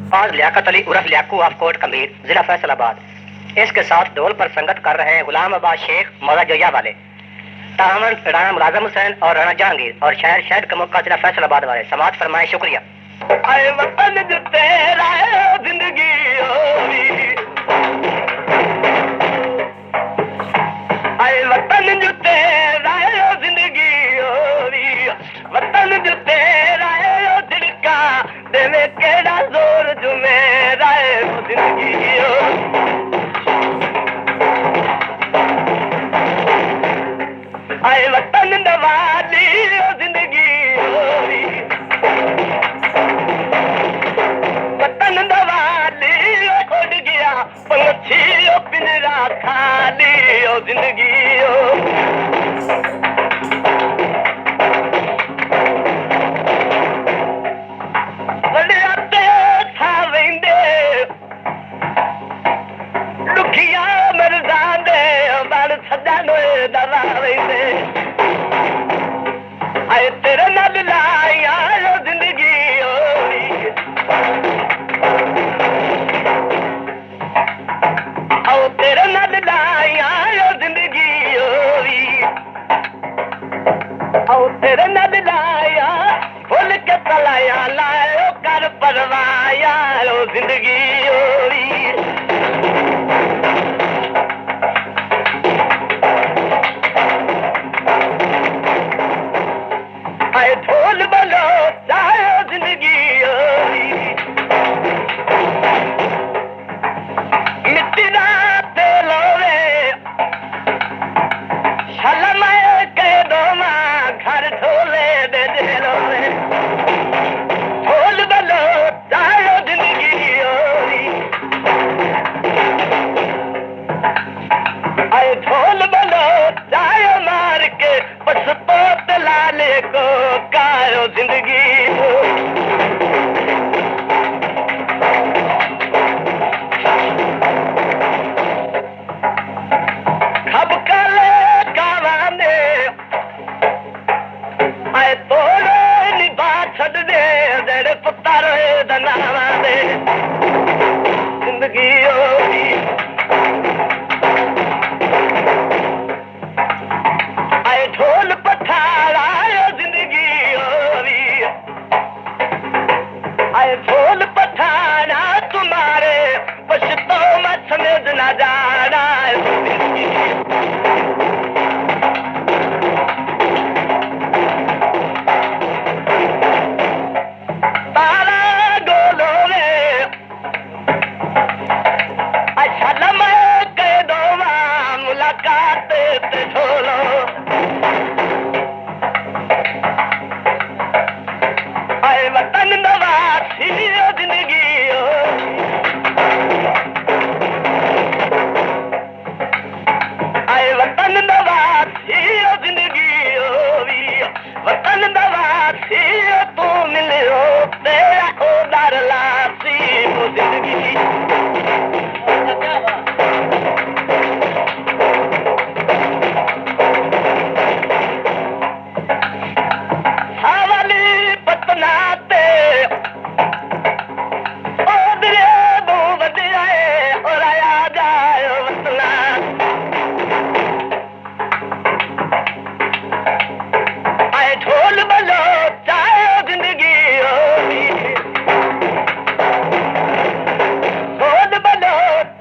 आज लियाकत अली उर्फ लियाकू of coat Kabir, जिला फैसलाबाद। इसके साथ ढोल पर संगत कर रहे हैं गुलाम अब्बास शेख, मौला जोया वाले, तामन राणा मुलाजम हुसैन और राणा जहांगीर, और शायर शहद का मौका जिला फैसलाबाद वाले। समाज फरमाए शुक्रिया। आए वतन जो तेरा जिंदगी होवी, आए वतन जो तेरा जिंदगी होवी, वतन जो तेरा दिल का देवे केड़ा जोर जो मेरा जिंदगी हो। आए वतन नवाली जिंदगी होवी, वतन नवाली उड़ गया पंछी पिंजरा खाली ओ जिंदगी हो। वड़ियाते था वेंदे दुखिया मरदांदे बाल सजानो दवा वेंदे। आए तेरे नाल लाया जिंदगी होवी, आओ तेरे नाल लाया जिंदगी होवी, आओ तेरे नाल लाया भूल के तलाया लायो कर परवाया ओ जिंदगी होवी। आए ढोल बलो चाहे जिंदगी होवी, मिट्टी ना तेल होवे शलम के दो मां घर ढोले दे जेल होवे। ढोल बलो चाहे जिंदगी होवी, आए ढोल बलो चाहे मार के पछपोत लाले को कायो जिंदगी हो। खब काले कावाने आए तोड़े निभा छड़ दे जेड़े पुत्तर दनावा दे जिंदगी होगी। आए ढोल पठारा जिंदगी होगी, आए ढोल पठारा तुम्हारे पछतो मत समझ ना जाना जिंदगी। तारा गोलो में अच्छा लम्हा के दो मुलाकात ते ढोलो। आए वतन नवासी जिंदगी हो, आए वतन नवासी जिंदगी होवी, वतन नवासी तू मिलो तेरा उदार लासी वो जिंदगी। सावली पतना ते ओदरे दो बदियाए और आया जाए वतना। आए ढोल बलो चाहे जिंदगी होगी, ढोल बलो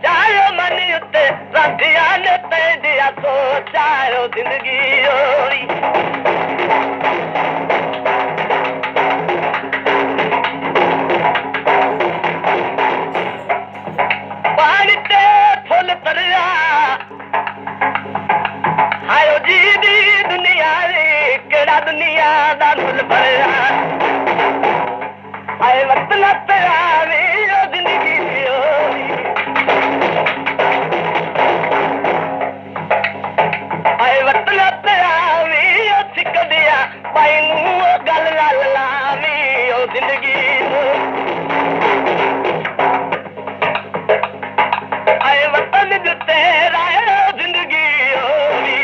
चाहे मन उत्ते राधिया ने ते दिया तो चाहे जिंदगी होगी। पानी ते फुल तरिया आयो जी दी दुनिया रे केड़ा दुनिया दा फुल भरिया। आए वतन तेरा वे जिंदगी होगी, आए वतन तेरा वे सिक दिया पाई नू गल गल लावी ओ जिंदगी हो। आए वतन जो तेरा जिंदगी होगी,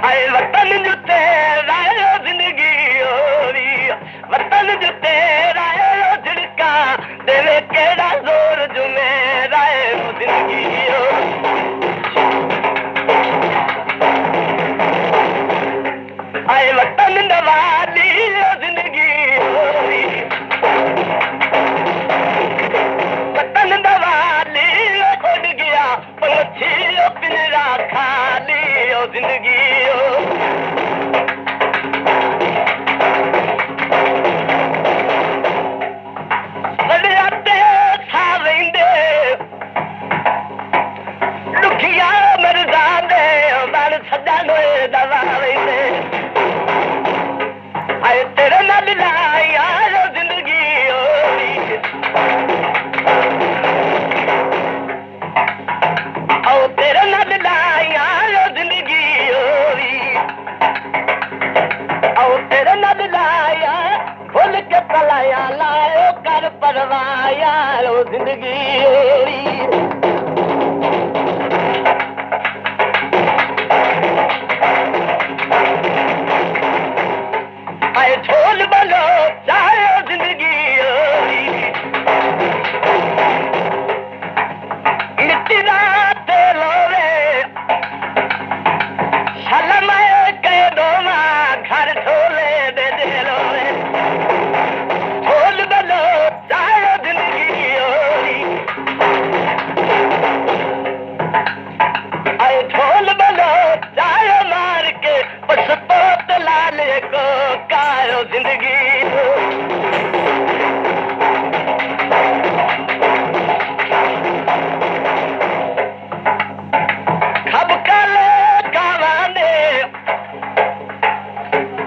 आए वतन जो तेरा जिंदगी होगी, वतन दवाली जिंदगी होरी वतन दवाली उड़ गया पंछी पिंजरा खाली ओ जिंदगी दुखिया मरदा दे बड़ सजा दवा वेंदे आए तेरे नाल लाया जिंदगी होरी ओ तेरे नाल लाया जिंदगी होरी ओ तेरे नाल लाया भूल के पलाया लायो कर परवाया ओ जिंदगी होरी आए ढोल बलो चाहे जिंदगी होरी मिट्टी रात लोवे शलम के दोमा घर ढोले दे लोवे ढोल बलो चाहे जिंदगी होरी आए ढोल बलो चाहे मार के पछतो लाले को कायो जिंदगी खब काले कावाने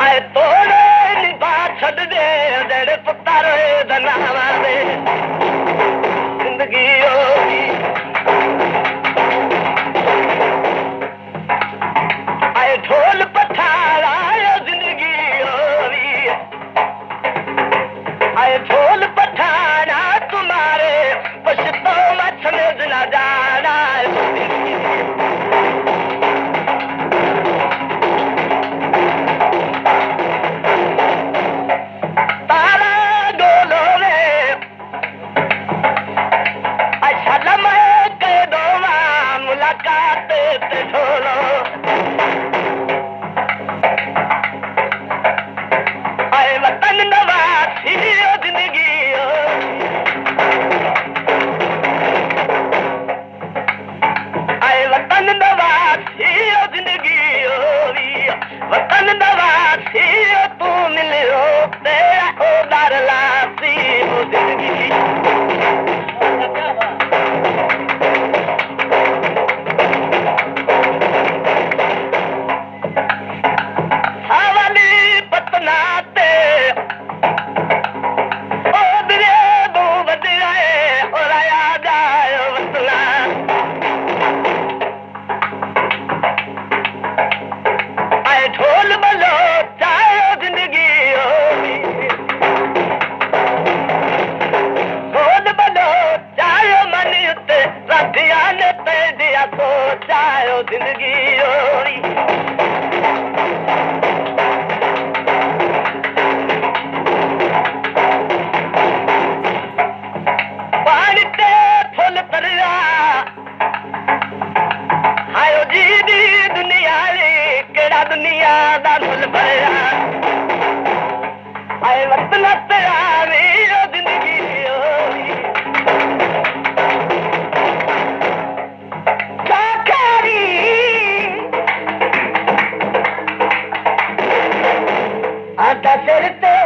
आए तोड़े निभा छड़ दे जड़े पुतारे दनावा दे जिंदगी होगी आए ढोल पठारा जिंदगी होगी आए ढोल पठारा तुम्हारे पछतो मत समझ न जाना तारा डोलो रे अच्छा लम्हे के दोवा मुलाकात ते ढोलो आए वतन नवासी जिंदगी आए वतन नवासी जिंदगी होरी वतन नवासी तू मिलो तेरा उदार लासी वो जिंदगी हवाली पतना ते ओदरे दो बदलाए और आया जाए वतना आए ढोल बलो चाहे जिंदगी होगी ढोल बलो चाहे मन उत्ते राधिया ने ते दिया तो चाहे जिंदगी होगी पानी ते फुल परिया आयो जी दी दुनिया रे केड़ा दुनिया दा फुल भरिया आए वतन तेरा रे जिंदगी होगी काकारी आटा सिर ते